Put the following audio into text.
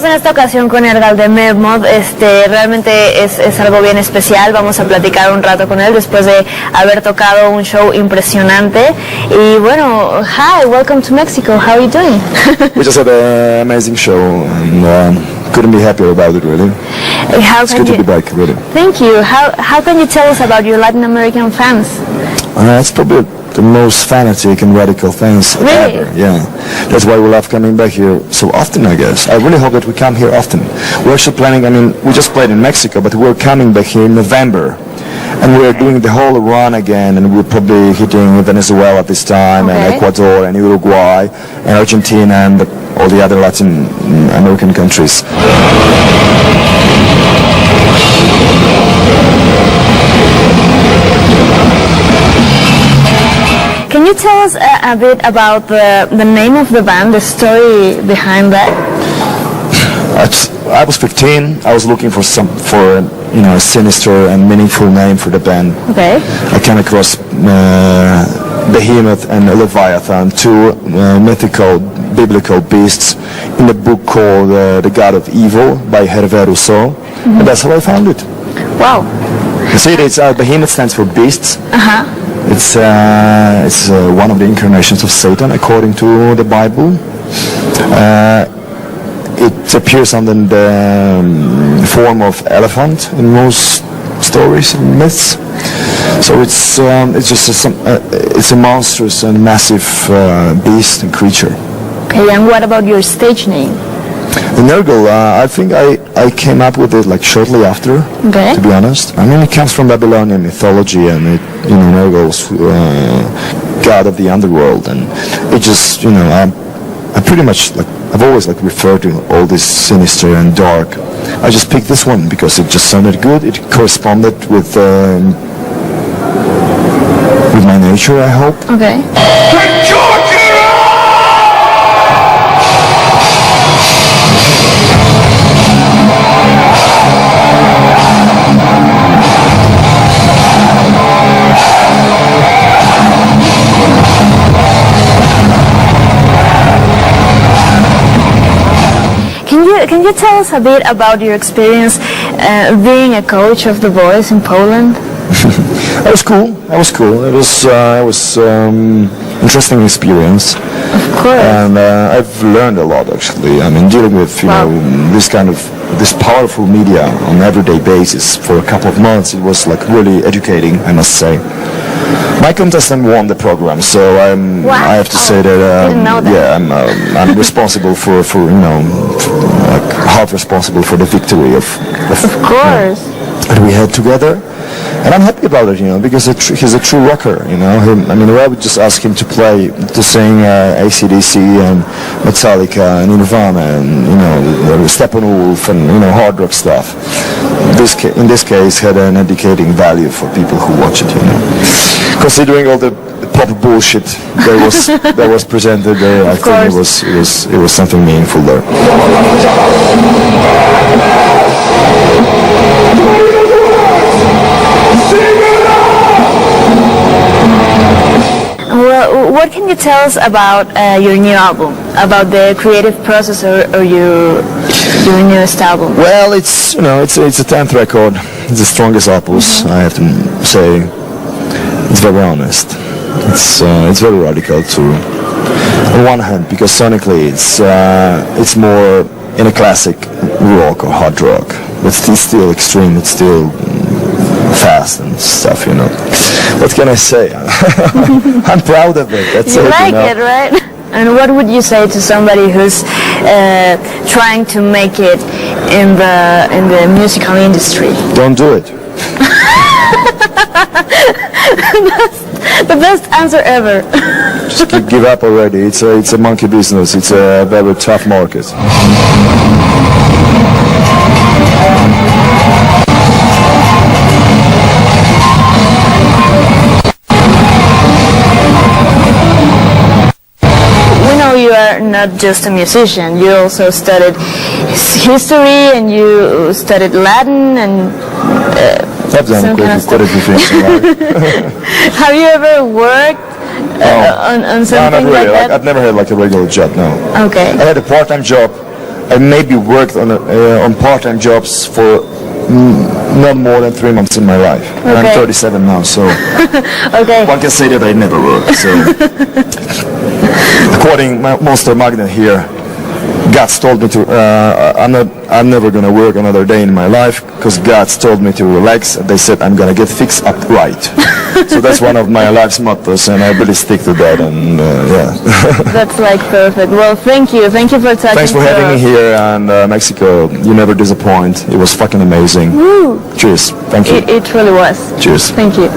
en esta ocasión con Edgar de Behemoth. Realmente es algo bien especial. Vamos a platicar un rato con él después de haber tocado un show impresionante. Y bueno, hi, welcome to Mexico. How are you doing? We just had an amazing show and couldn't be happier about it, really. It's good to be back, really. Thank you. How can you tell us about your Latin American fans? It's probably the most fanatic and radical fans Really? ever. Yeah, that's why we love coming back here so often, I guess. I really hope that we come here often. We're actually planning, we just played in Mexico, but we're coming back here in November. And we're doing the whole run again, and we're probably hitting Venezuela this time, and Ecuador, and Uruguay, and Argentina, and all the other Latin American countries. Can you tell us a bit about the name of the band, the story behind that? I was 15. I was looking for a sinister and meaningful name for the band. Okay. I came across Behemoth and Leviathan, two mythical biblical beasts, in a book called The God of Evil by Hervé Rousseau. And that's how I found it. Wow. You see, Behemoth stands for beasts. It's one of the incarnations of Satan, according to the Bible. It appears under the form of elephant in most stories and myths. So it's a monstrous and massive beast and creature. Okay, and what about your stage name? The Nurgle, I think I came up with it like shortly after, to be honest. It comes from Babylonian mythology, and Nurgle was god of the underworld, and it just, I pretty much, I've always referred to all this sinister and dark. I just picked this one because it just sounded good. It corresponded with my nature, I hope. Okay. Can you tell us a bit about your experience being a coach of The Voice in Poland? That was cool. It was interesting experience. Of course. And I've learned a lot, actually. Dealing with this powerful media on an everyday basis for a couple of months, it was really educating, I must say. My contestant won the program, so I have to say that, didn't know that. Yeah, I'm responsible for half responsible for the victory of course. That we had together. And I'm happy about it, because he's a true rocker, I would just ask him to sing AC/DC and Metallica and Nirvana and, Steppenwolf and, hard rock stuff. In this case, had an educating value for people who watch it, Considering all the pop bullshit that was presented there, I think it was something meaningful there. Well, what can you tell us about your new album, about the creative process or your newest album? Well, it's a 10th record. It's the strongest opus, I have to say. It's very honest. It's very radical too. On one hand, because sonically it's more in a classic rock or hard rock, but it's still extreme. It's still fast and stuff, What can I say? I'm proud of it. That's you it. Like it, right? And what would you say to somebody who's trying to make it in the musical industry? Don't do it. The best answer ever. Just give up already. It's a monkey business. It's a very tough market. You are not just a musician. You also studied history, and you studied Latin, and I've done quite a few things. Have you ever worked on something no, not really. like that? I've never had a regular job. No. Okay. I had a part-time job I maybe worked on part-time jobs for not more than 3 months in my life. And I'm 37 now, so one can say that I never worked. So, according Monster Magnet here, God's told me to. I'm never gonna work another day in my life because God's told me to relax. They said I'm gonna get fixed up right. So that's one of my life's mottos, and I really stick to that. And yeah. That's like perfect. Well, thank you for talking. Thanks for having me here, and Mexico. You never disappoint. It was fucking amazing. Woo. Cheers. Thank you. It really was. Cheers. Thank you.